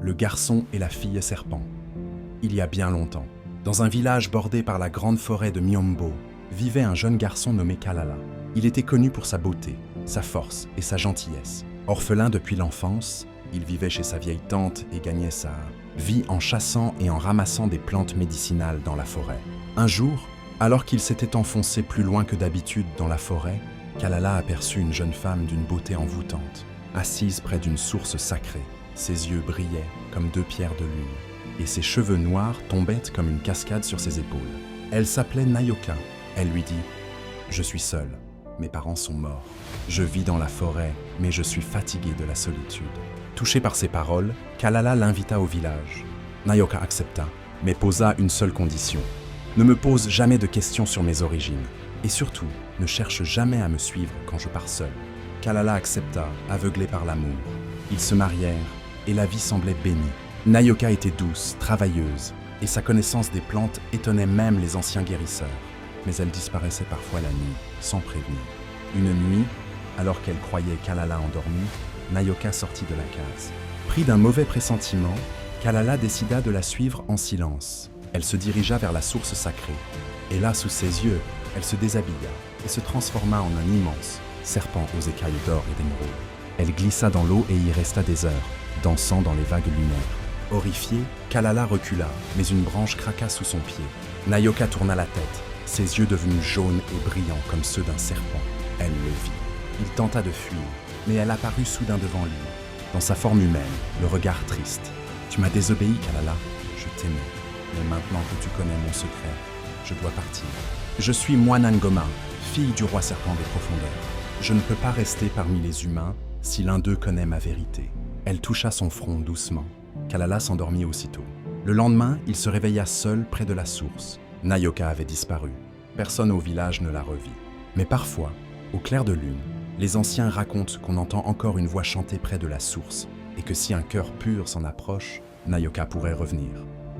Le garçon et la fille serpent. Il y a bien longtemps, dans un village bordé par la grande forêt de Myombo, vivait un jeune garçon nommé Kalala. Il était connu pour sa beauté, sa force et sa gentillesse. Orphelin depuis l'enfance, il vivait chez sa vieille tante et gagnait sa vie en chassant et en ramassant des plantes médicinales dans la forêt. Un jour, alors qu'il s'était enfoncé plus loin que d'habitude dans la forêt, Kalala aperçut une jeune femme d'une beauté envoûtante, assise près d'une source sacrée. Ses yeux brillaient comme deux pierres de lune, et ses cheveux noirs tombaient comme une cascade sur ses épaules. Elle s'appelait Nayoka. Elle lui dit « Je suis seule, mes parents sont morts. Je vis dans la forêt, mais je suis fatiguée de la solitude. » Touché par ces paroles, Kalala l'invita au village. Nayoka accepta, mais posa une seule condition. « Ne me pose jamais de questions sur mes origines, et surtout, ne cherche jamais à me suivre quand je pars seule. » Kalala accepta, aveuglé par l'amour. Ils se marièrent, et la vie semblait bénie. Nayoka était douce, travailleuse, et sa connaissance des plantes étonnait même les anciens guérisseurs. Mais elle disparaissait parfois la nuit, sans prévenir. Une nuit, alors qu'elle croyait Kalala endormi, Nayoka sortit de la case. Pris d'un mauvais pressentiment, Kalala décida de la suivre en silence. Elle se dirigea vers la source sacrée. Et là, sous ses yeux, elle se déshabilla et se transforma en un immense serpent aux écailles d'or et d'émeraude. Elle glissa dans l'eau et y resta des heures, dansant dans les vagues lunaires. Horrifiée, Kalala recula, mais une branche craqua sous son pied. Nayoka tourna la tête, ses yeux devenus jaunes et brillants comme ceux d'un serpent. Elle le vit. Il tenta de fuir, mais elle apparut soudain devant lui, dans sa forme humaine, le regard triste. « Tu m'as désobéi, Kalala. Je t'aimais. Mais maintenant que tu connais mon secret, je dois partir. Je suis Mwanangoma, fille du roi serpent des profondeurs. Je ne peux pas rester parmi les humains si l'un d'eux connaît ma vérité. » Elle toucha son front doucement. Kalala s'endormit aussitôt. Le lendemain, il se réveilla seul près de la source. Nayoka avait disparu. Personne au village ne la revit. Mais parfois, au clair de lune, les anciens racontent qu'on entend encore une voix chanter près de la source et que si un cœur pur s'en approche, Nayoka pourrait revenir.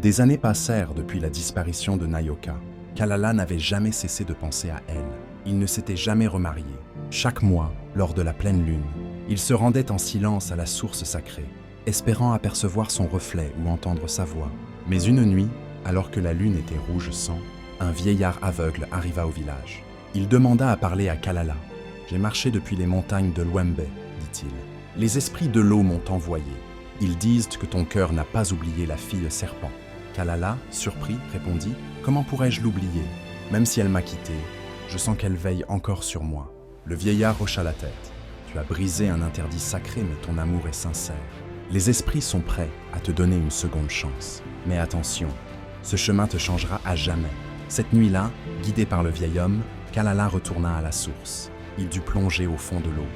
Des années passèrent depuis la disparition de Nayoka. Kalala n'avait jamais cessé de penser à elle. Il ne s'était jamais remarié. Chaque mois, lors de la pleine lune, il se rendait en silence à la source sacrée, espérant apercevoir son reflet ou entendre sa voix. Mais une nuit, alors que la lune était rouge sang, un vieillard aveugle arriva au village. Il demanda à parler à Kalala. « J'ai marché depuis les montagnes de Lwembe, dit-il. Les esprits de l'eau m'ont envoyé. Ils disent que ton cœur n'a pas oublié la fille serpent. » Kalala, surpris, répondit « Comment pourrais-je l'oublier? Même si elle m'a quitté, je sens qu'elle veille encore sur moi. » Le vieillard hocha la tête. « Tu as brisé un interdit sacré, mais ton amour est sincère. Les esprits sont prêts à te donner une seconde chance. Mais attention, ce chemin te changera à jamais. » Cette nuit-là, guidé par le vieil homme, Kalala retourna à la source. Il dut plonger au fond de l'eau,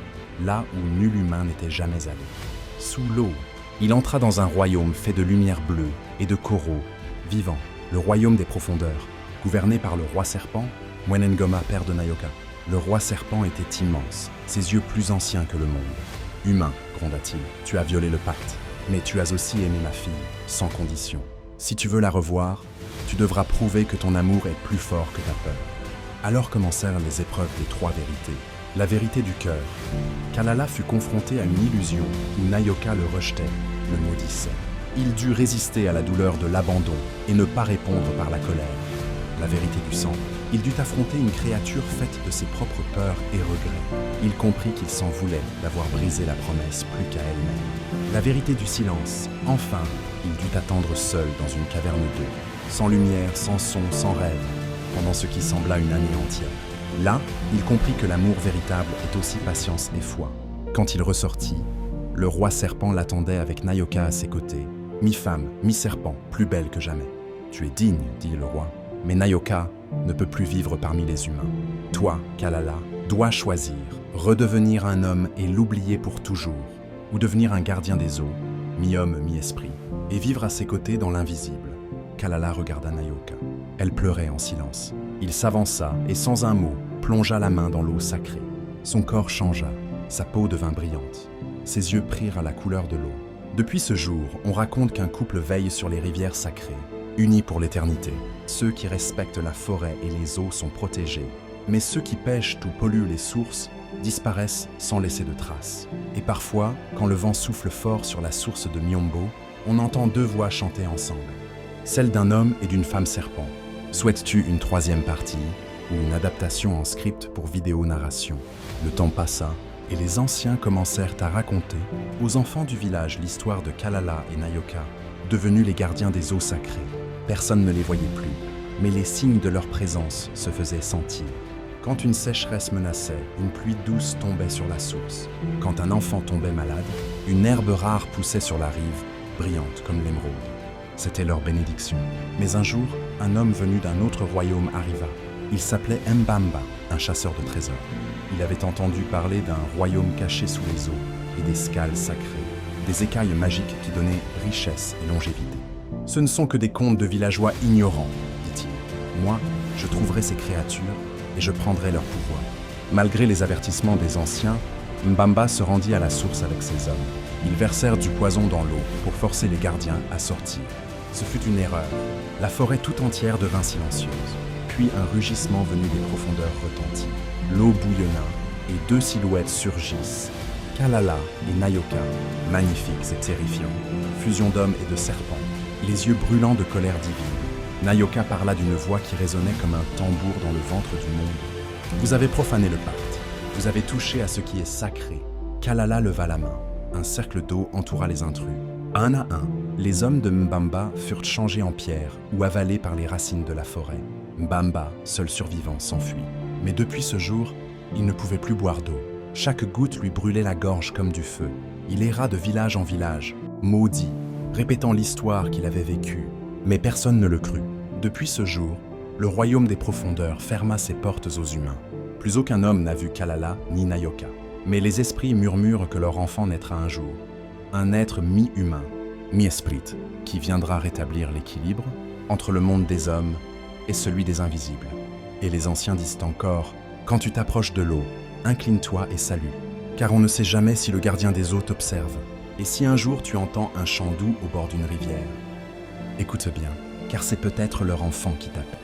là où nul humain n'était jamais allé. Sous l'eau, il entra dans un royaume fait de lumière bleue et de coraux vivants, le royaume des profondeurs, gouverné par le roi serpent, Mwanangoma, père de Nayoka. Le roi serpent était immense, ses yeux plus anciens que le monde. « Humain, gronda-t-il, tu as violé le pacte, mais tu as aussi aimé ma fille, sans condition. Si tu veux la revoir, tu devras prouver que ton amour est plus fort que ta peur. » Alors commencèrent les épreuves des trois vérités. La vérité du cœur. Kalala fut confronté à une illusion où Nayoka le rejetait, le maudissait. Il dut résister à la douleur de l'abandon et ne pas répondre par la colère. La vérité du sang. Il dut affronter une créature faite de ses propres peurs et regrets. Il comprit qu'il s'en voulait d'avoir brisé la promesse plus qu'à elle-même. La vérité du silence. Enfin, il dut attendre seul dans une caverne d'eau, sans lumière, sans son, sans rêve, pendant ce qui sembla une année entière. Là, il comprit que l'amour véritable est aussi patience et foi. Quand il ressortit, le roi serpent l'attendait avec Nayoka à ses côtés, mi-femme, mi-serpent, plus belle que jamais. « Tu es digne, dit le roi, mais Nayoka ne peut plus vivre parmi les humains. Toi, Kalala, dois choisir, redevenir un homme et l'oublier pour toujours, ou devenir un gardien des eaux, mi-homme, mi-esprit, et vivre à ses côtés dans l'invisible. » Kalala regarda Nayoka. Elle pleurait en silence. Il s'avança et sans un mot, plongea la main dans l'eau sacrée. Son corps changea, sa peau devint brillante. Ses yeux prirent à la couleur de l'eau. Depuis ce jour, on raconte qu'un couple veille sur les rivières sacrées, unis pour l'éternité. Ceux qui respectent la forêt et les eaux sont protégés, mais ceux qui pêchent ou polluent les sources disparaissent sans laisser de traces. Et parfois, quand le vent souffle fort sur la source de Myombo, on entend deux voix chanter ensemble. Celle d'un homme et d'une femme serpent. Souhaites-tu une troisième partie ou une adaptation en script pour vidéo narration? Le temps passa et les anciens commencèrent à raconter aux enfants du village l'histoire de Kalala et Nayoka, devenus les gardiens des eaux sacrées. Personne ne les voyait plus, mais les signes de leur présence se faisaient sentir. Quand une sécheresse menaçait, une pluie douce tombait sur la source. Quand un enfant tombait malade, une herbe rare poussait sur la rive, brillante comme l'émeraude. C'était leur bénédiction. Mais un jour, un homme venu d'un autre royaume arriva. Il s'appelait Mbamba, un chasseur de trésors. Il avait entendu parler d'un royaume caché sous les eaux et des scales sacrées, des écailles magiques qui donnaient richesse et longévité. Ce ne sont que des contes de villageois ignorants, dit-il. Moi, je trouverai ces créatures et je prendrai leur pouvoir. Malgré les avertissements des anciens, Mbamba se rendit à la source avec ses hommes. Ils versèrent du poison dans l'eau pour forcer les gardiens à sortir. Ce fut une erreur. La forêt tout entière devint silencieuse. Puis un rugissement venu des profondeurs retentit. L'eau bouillonna et deux silhouettes surgissent. Kalala et Nayoka, magnifiques et terrifiants, fusion d'hommes et de serpents, les yeux brûlants de colère divine. Nayoka parla d'une voix qui résonnait comme un tambour dans le ventre du monde. Vous avez profané le pacte. Vous avez touché à ce qui est sacré. Kalala leva la main. Un cercle d'eau entoura les intrus. Un à un, les hommes de Mbamba furent changés en pierre ou avalés par les racines de la forêt. Mbamba, seul survivant, s'enfuit. Mais depuis ce jour, il ne pouvait plus boire d'eau. Chaque goutte lui brûlait la gorge comme du feu. Il erra de village en village, maudit, répétant l'histoire qu'il avait vécue. Mais personne ne le crut. Depuis ce jour, le royaume des profondeurs ferma ses portes aux humains. Plus aucun homme n'a vu Kalala ni Nayoka. Mais les esprits murmurent que leur enfant naîtra un jour. Un être mi-humain, mi-esprit, qui viendra rétablir l'équilibre entre le monde des hommes et celui des invisibles. Et les anciens disent encore, quand tu t'approches de l'eau, incline-toi et salue, car on ne sait jamais si le gardien des eaux t'observe, et si un jour tu entends un chant doux au bord d'une rivière. Écoute bien, car c'est peut-être leur enfant qui t'appelle.